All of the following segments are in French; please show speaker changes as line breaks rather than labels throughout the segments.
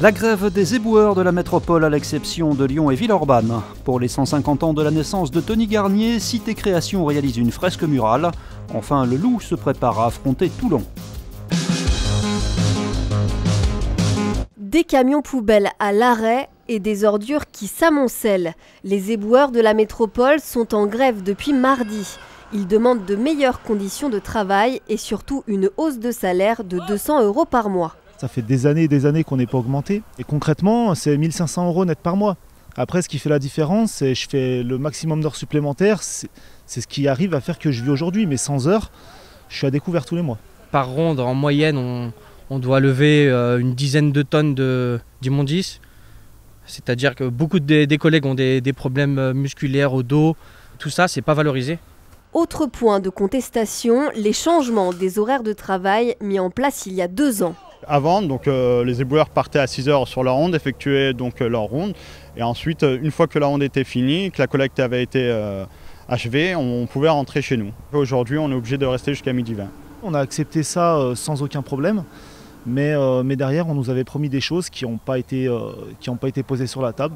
La grève des éboueurs de la métropole à l'exception de Lyon et Villeurbanne. Pour les 150 ans de la naissance de Tony Garnier, Cité Création réalise une fresque murale. Enfin, le Loup se prépare à affronter Toulon.
Des camions poubelles à l'arrêt et des ordures qui s'amoncellent. Les éboueurs de la métropole sont en grève depuis mardi. Ils demandent de meilleures conditions de travail et surtout une hausse de salaire de 200 € par mois.
Ça fait des années qu'on n'est pas augmenté. Et concrètement, c'est 1 500 € net par mois. Après, ce qui fait la différence, c'est que je fais le maximum d'heures supplémentaires. C'est ce qui arrive à faire que je vis aujourd'hui. Mais sans heures, je suis à découvert tous les mois.
Par ronde, en moyenne, on doit lever une dizaine de tonnes d'immondices. C'est-à-dire que beaucoup des collègues ont des problèmes musculaires au dos. Tout ça, c'est pas valorisé.
Autre point de contestation, les changements des horaires de travail mis en place il y a 2 ans.
Avant, donc, les éboueurs partaient à 6 h sur leur ronde, effectuaient donc leur ronde. Et ensuite, une fois que la ronde était finie, que la collecte avait été achevée, on pouvait rentrer chez nous. Aujourd'hui, on est obligé de rester jusqu'à 12h20.
On a accepté ça sans aucun problème. Mais derrière, on nous avait promis des choses qui n'ont pas été posées sur la table.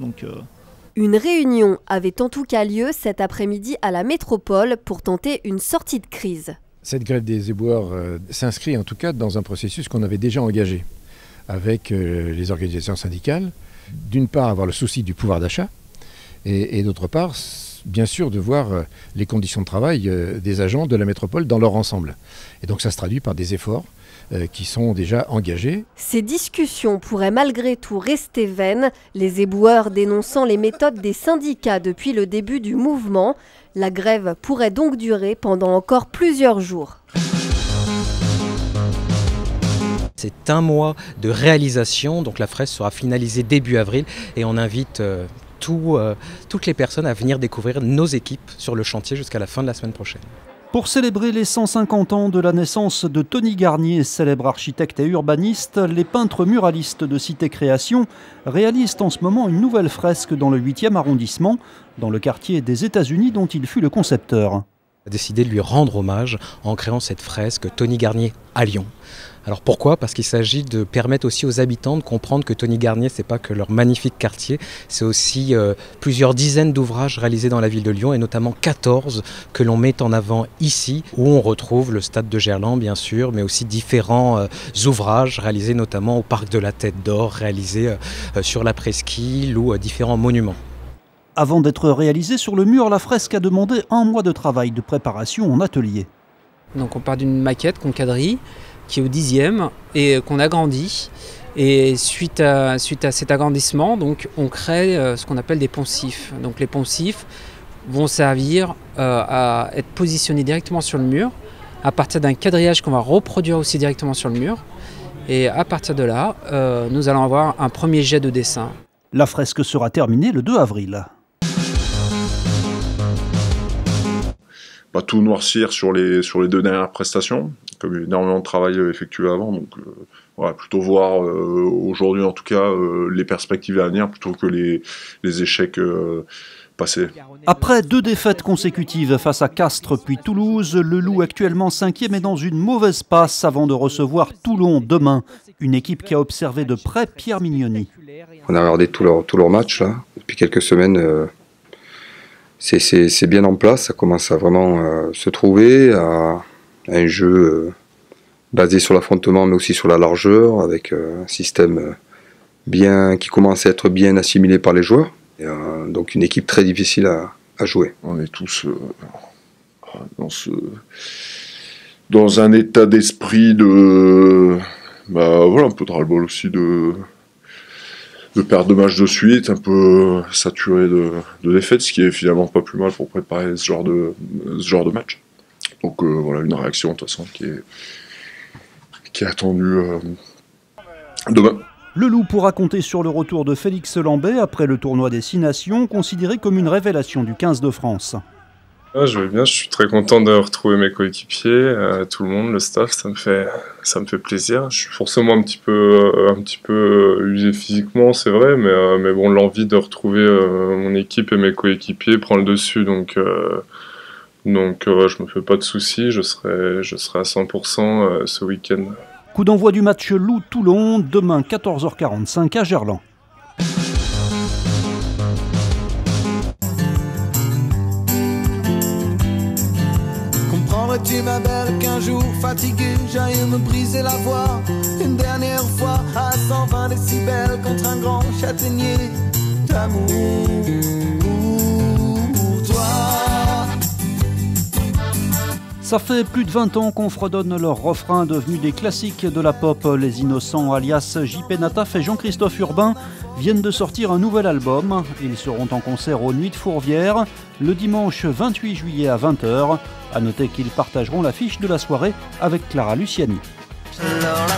Une réunion avait en tout cas lieu cet après-midi à la métropole pour tenter une sortie de crise.
Cette grève des éboueurs s'inscrit en tout cas dans un processus qu'on avait déjà engagé avec les organisations syndicales. D'une part, avoir le souci du pouvoir d'achat et d'autre part, bien sûr, de voir les conditions de travail des agents de la métropole dans leur ensemble. Et donc ça se traduit par des efforts qui sont déjà engagés.
Ces discussions pourraient malgré tout rester vaines, les éboueurs dénonçant les méthodes des syndicats depuis le début du mouvement. La grève pourrait donc durer pendant encore plusieurs jours.
C'est un mois de réalisation, donc la fresque sera finalisée début avril et on invite toutes les personnes à venir découvrir nos équipes sur le chantier jusqu'à la fin de la semaine prochaine.
Pour célébrer les 150 ans de la naissance de Tony Garnier, célèbre architecte et urbaniste, les peintres muralistes de Cité Création réalisent en ce moment une nouvelle fresque dans le 8e arrondissement, dans le quartier des États-Unis dont il fut le concepteur.
A décidé de lui rendre hommage en créant cette fresque Tony Garnier à Lyon. Alors pourquoi ? Parce qu'il s'agit de permettre aussi aux habitants de comprendre que Tony Garnier, c'est pas que leur magnifique quartier, c'est aussi plusieurs dizaines d'ouvrages réalisés dans la ville de Lyon et notamment 14 que l'on met en avant ici, où on retrouve le stade de Gerland bien sûr, mais aussi différents ouvrages réalisés notamment au parc de la Tête d'Or, réalisés sur la presqu'île ou différents monuments.
Avant d'être réalisée sur le mur, la fresque a demandé 1 mois de travail de préparation en atelier.
Donc on part d'une maquette qu'on quadrille, qui est au 10e et qu'on agrandit. Et suite à cet agrandissement, donc, on crée ce qu'on appelle des poncifs. Donc les poncifs vont servir à être positionnés directement sur le mur, à partir d'un quadrillage qu'on va reproduire aussi directement sur le mur. Et à partir de là, nous allons avoir un premier jet de dessin.
La fresque sera terminée le 2 avril.
Tout noircir sur les 2 dernières prestations, comme énormément de travail effectué avant, donc voilà, plutôt voir aujourd'hui en tout cas les perspectives à venir plutôt que les échecs passés.
Après 2 défaites consécutives face à Castres puis Toulouse, le Loup actuellement 5e est dans une mauvaise passe avant de recevoir Toulon demain, une équipe qui a observé de près Pierre Mignoni.
On a regardé tous leurs matchs là, depuis quelques semaines. C'est bien en place, ça commence à vraiment se trouver, à un jeu basé sur l'affrontement mais aussi sur la largeur, avec un système qui commence à être bien assimilé par les joueurs. Et, donc une équipe très difficile à jouer.
On est tous dans un état d'esprit de un peu de ras-le-bol aussi de perdre 2 matchs de suite, un peu saturé de défaites, ce qui est finalement pas plus mal pour préparer ce genre de match. Donc voilà, une réaction de toute façon qui est attendue demain.
Le Loup pourra compter sur le retour de Félix Lambet après le tournoi des 6 Nations, considéré comme une révélation du 15 de France.
Je vais bien, je suis très content de retrouver mes coéquipiers, tout le monde, le staff, ça me fait plaisir. Je suis forcément un petit peu usé physiquement, c'est vrai, mais bon, l'envie de retrouver mon équipe et mes coéquipiers prend le dessus, donc je me fais pas de soucis, je serai à 100% ce week-end.
Coup d'envoi du match Loup-Toulon, demain 14h45 à Gerland.
Comprendrais-tu ma belle qu'un jour fatigué j'aille me briser la voix une dernière fois à 120 décibels contre un grand châtaignier d'amour pour toi.
Ça fait plus de 20 ans qu'on fredonne leurs refrains devenus des classiques de la pop. Les Innocents alias JP Nataf et Jean-Christophe Urbain viennent de sortir un nouvel album. Ils seront en concert aux Nuits de Fourvière le dimanche 28 juillet à 20h. A noter qu'ils partageront l'affiche de la soirée avec Clara Luciani.
Alors